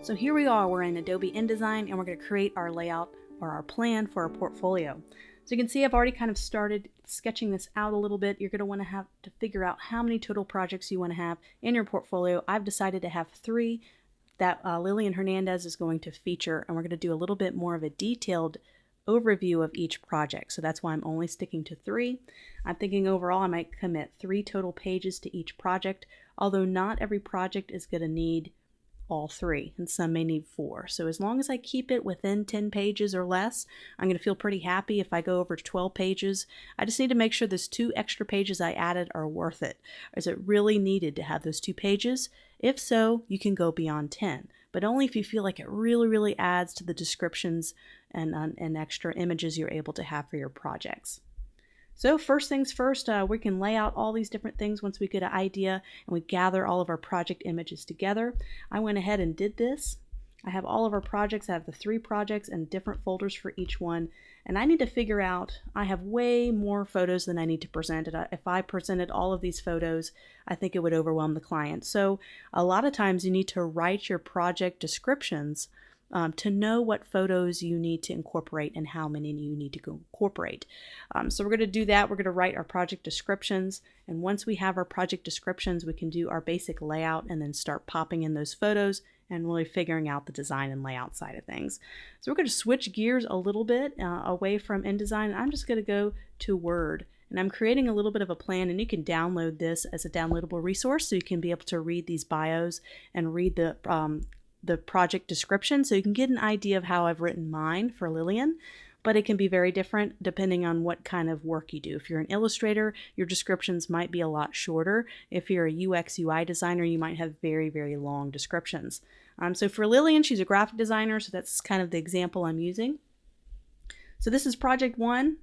So here we are, we're in Adobe InDesign and we're going to create our layout or our plan for our portfolio. So you can see I've already kind of started sketching this out a little bit. You're going to want to have to figure out how many total projects you want to have in your portfolio. I've decided to have 3 that Lillian Hernandez is going to feature, and we're going to do a little bit more of a detailed overview of each project. So that's why I'm only sticking to 3. I'm thinking overall I might commit 3 total pages to each project, although not every project is going to need all 3, and some may need 4. So as long as I keep it within 10 pages or less, I'm going to feel pretty happy. If I go over 12 pages, I just need to make sure those 2 extra pages I added are worth it. Is it really needed to have those 2 pages? If so, you can go beyond 10, but only if you feel like it really adds to the descriptions and extra images you're able to have for your projects. So first things first, we can lay out all these different things once we get an idea and we gather all of our project images together. I went ahead and did this. I have all of our projects. I have the 3 projects and different folders for each one. And I need to figure out, I have way more photos than I need to present. If I presented all of these photos, I think it would overwhelm the client. So a lot of times you need to write your project descriptions to know what photos you need to incorporate and how many you need to incorporate. So we're going to do that. We're going to write our project descriptions, and once we have our project descriptions, we can do our basic layout and then start popping in those photos and really figuring out the design and layout side of things. So we're going to switch gears a little bit away from InDesign. I'm just going to go to Word. And I'm creating a little bit of a plan, and you can download this as a downloadable resource so you can be able to read these bios and read the project description, so you can get an idea of how I've written mine for Lillian, but it can be very different depending on what kind of work you do. If you're an illustrator, your descriptions might be a lot shorter. If you're a UX UI designer, you might have very long descriptions. So for Lillian, she's a graphic designer, so that's kind of the example I'm using. So this is project 1.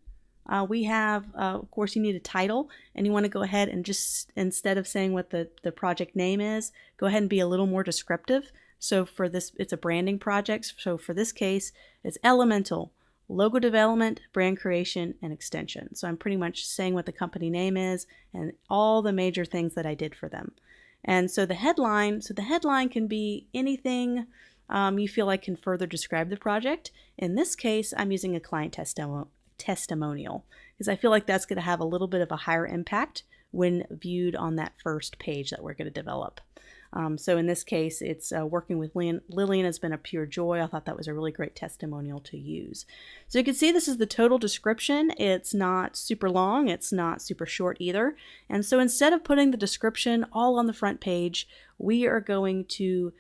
We have, of course, you need a title, and you want to go ahead and just, instead of saying what the project name is, go ahead and be a little more descriptive. So for this, it's a branding project. So for this case, it's Elemental, logo development, brand creation, and extension. So I'm pretty much saying what the company name is and all the major things that I did for them. And so the headline can be anything you feel like can further describe the project. In this case, I'm using a client testimonial because I feel like that's going to have a little bit of a higher impact when viewed on that first page that we're going to develop. So in this case, it's working with Lillian has been a pure joy. I thought that was a really great testimonial to use. So you can see this is the total description. It's not super long. It's not super short either. And so instead of putting the description all on the front page, we are going to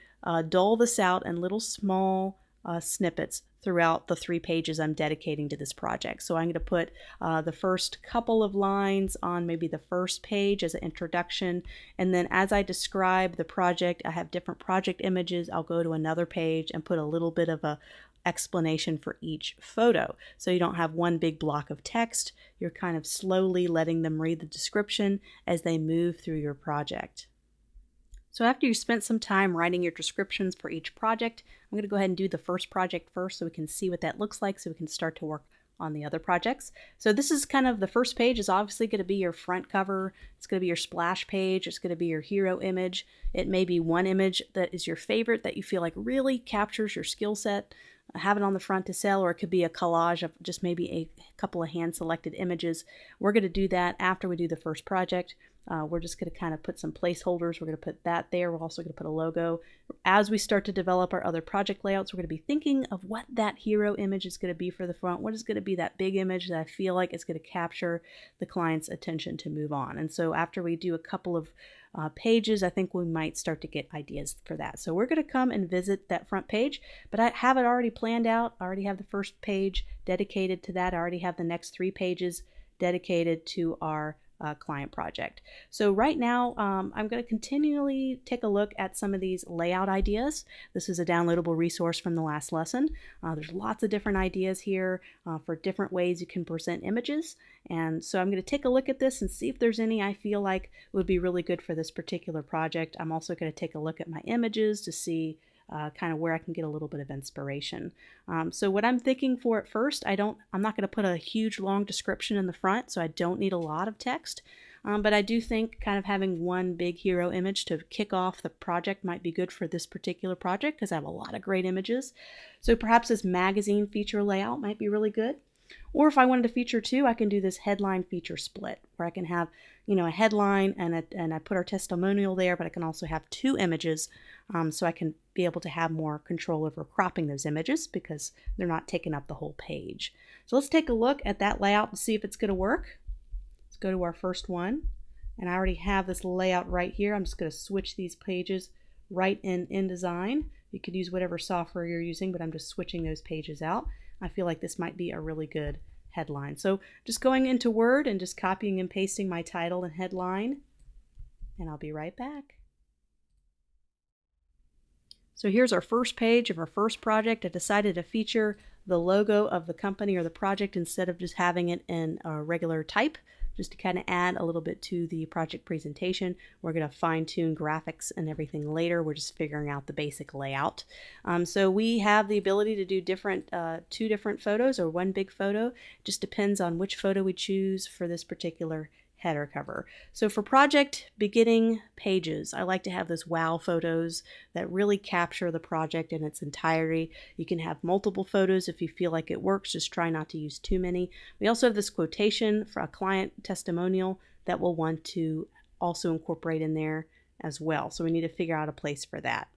dole this out in little small snippets throughout the 3 pages I'm dedicating to this project. So I'm going to put the first couple of lines on maybe the first page as an introduction, and then as I describe the project, I have different project images. I'll go to another page and put a little bit of a explanation for each photo. So you don't have one big block of text. You're kind of slowly letting them read the description as they move through your project. So after you spent some time writing your descriptions for each project, I'm going to go ahead and do the first project first so we can see what that looks like so we can start to work on the other projects. So this is kind of the first page is obviously going to be your front cover. It's going to be your splash page. It's going to be your hero image. It may be one image that is your favorite that you feel like really captures your skill set. Have it on the front to sell, or it could be a collage of just maybe a couple of hand-selected images. We're going to do that after we do the first project. We're just going to kind of put some placeholders. We're going to put that there. We're also going to put a logo. As we start to develop our other project layouts, we're going to be thinking of what that hero image is going to be for the front. What is going to be that big image that I feel like is going to capture the client's attention to move on. And so after we do a couple of pages, I think we might start to get ideas for that. So we're going to come and visit that front page, but I have it already planned out. I already have the first page dedicated to that. I already have the next 3 pages dedicated to our client project. So right now I'm going to continually take a look at some of these layout ideas. This is a downloadable resource from the last lesson. There's lots of different ideas here for different ways you can present images, and so I'm going to take a look at this and see if there's any I feel like would be really good for this particular project. I'm also going to take a look at my images to see kind of where I can get a little bit of inspiration. So what I'm thinking for at first, I'm not going to put a huge long description in the front, so I don't need a lot of text. But I do think kind of having one big hero image to kick off the project might be good for this particular project because I have a lot of great images. So perhaps this magazine feature layout might be really good. Or if I wanted to feature two, I can do this headline feature split where I can have, a headline and I put our testimonial there, but I can also have two images so I can be able to have more control over cropping those images because they're not taking up the whole page. So let's take a look at that layout and see if it's going to work. Let's go to our first one, and I already have this layout right here. I'm just going to switch these pages right in InDesign. You could use whatever software you're using, but I'm just switching those pages out. I feel like this might be a really good headline. So just going into Word and just copying and pasting my title and headline, and I'll be right back. So here's our first page of our first project. I decided to feature the logo of the company or the project instead of just having it in a regular type, just to kind of add a little bit to the project presentation. We're going to fine-tune graphics and everything later. We're just figuring out the basic layout. So we have the ability to do two different photos or one big photo. It just depends on which photo we choose for this particular header cover. So for project beginning pages, I like to have those wow photos that really capture the project in its entirety. You can have multiple photos if you feel like it works, just try not to use too many. We also have this quotation for a client testimonial that we'll want to also incorporate in there as well. So we need to figure out a place for that.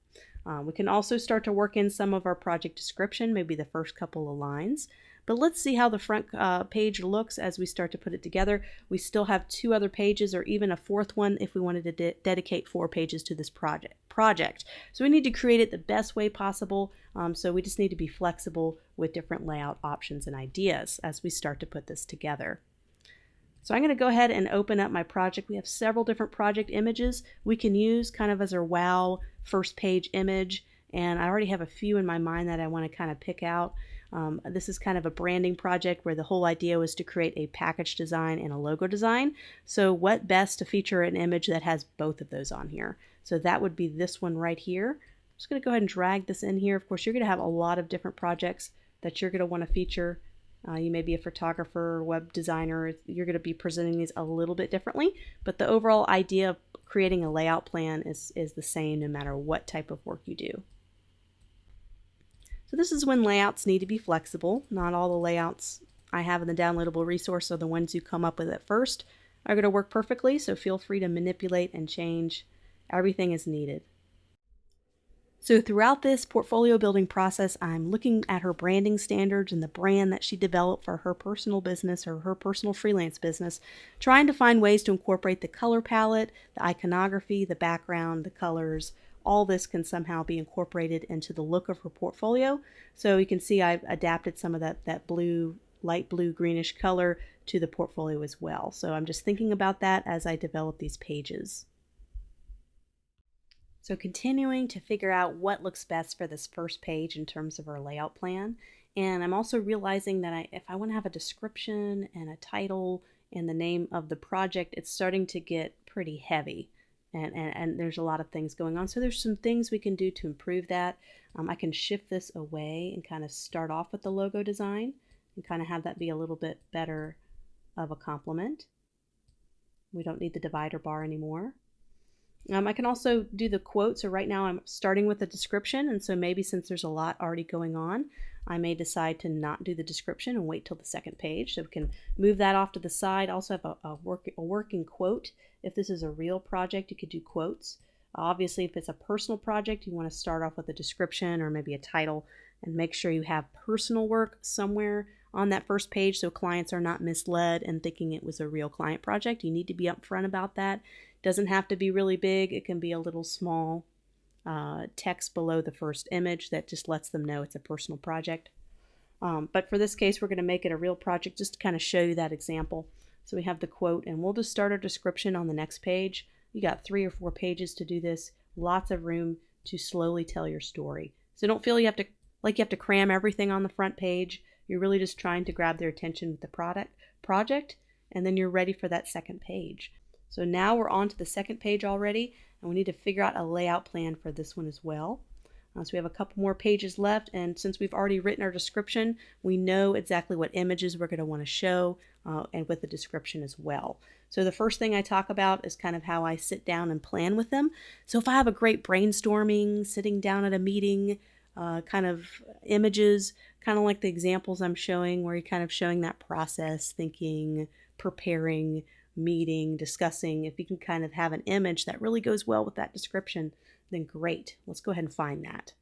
We can also start to work in some of our project description, maybe the first couple of lines. But let's see how the front page looks as we start to put it together. We still have two other pages or even a fourth one if we wanted to dedicate 4 pages to this project. So we need to create it the best way possible. So we just need to be flexible with different layout options and ideas as we start to put this together. So I'm going to go ahead and open up my project. We have several different project images we can use kind of as our wow first page image. And I already have a few in my mind that I want to kind of pick out. This is kind of a branding project where the whole idea was to create a package design and a logo design. So what best to feature an image that has both of those on here? So that would be this one right here. I'm just going to go ahead and drag this in here. Of course, you're going to have a lot of different projects that you're going to want to feature. You may be a photographer, web designer. You're going to be presenting these a little bit differently, but the overall idea of creating a layout plan is the same no matter what type of work you do. So this is when layouts need to be flexible. Not all the layouts I have in the downloadable resource are the ones you come up with at first are going to work perfectly, so feel free to manipulate and change everything as needed. So throughout this portfolio building process, I'm looking at her branding standards and the brand that she developed for her personal business or her personal freelance business, trying to find ways to incorporate the color palette, the iconography, the background, the colors. All this can somehow be incorporated into the look of her portfolio. So you can see I've adapted some of that blue, light blue greenish color to the portfolio as well. So I'm just thinking about that as I develop these pages. So continuing to figure out what looks best for this first page in terms of our layout plan. And I'm also realizing that if I want to have a description and a title and the name of the project, it's starting to get pretty heavy. And there's a lot of things going on. So there's some things we can do to improve that. I can shift this away and kind of start off with the logo design and kind of have that be a little bit better of a complement. We don't need the divider bar anymore. I can also do the quote. So right now I'm starting with the description, and so maybe since there's a lot already going on, I may decide to not do the description and wait till the second page. So we can move that off to the side. Also have a working quote. If this is a real project, you could do quotes. Obviously, if it's a personal project, you want to start off with a description or maybe a title and make sure you have personal work somewhere on that first page so clients are not misled and thinking it was a real client project. You need to be upfront about that. It doesn't have to be really big. It can be a little small text below the first image that just lets them know it's a personal project. But for this case, we're going to make it a real project just to kind of show you that example. So we have the quote, and we'll just start our description on the next page. You got 3 or 4 pages to do this. Lots of room to slowly tell your story. So don't feel you have to cram everything on the front page. You're really just trying to grab their attention with the project, and then you're ready for that second page. So now we're on to the second page already, and we need to figure out a layout plan for this one as well. So we have a couple more pages left, and since we've already written our description, we know exactly what images we're going to want to show, and with the description as well. So the first thing I talk about is kind of how I sit down and plan with them. So if I have a great brainstorming, sitting down at a meeting, kind of images, kind of like the examples I'm showing, where you're kind of showing that process, thinking, preparing, meeting, discussing. If you can kind of have an image that really goes well with that description, then great. Let's go ahead and find that.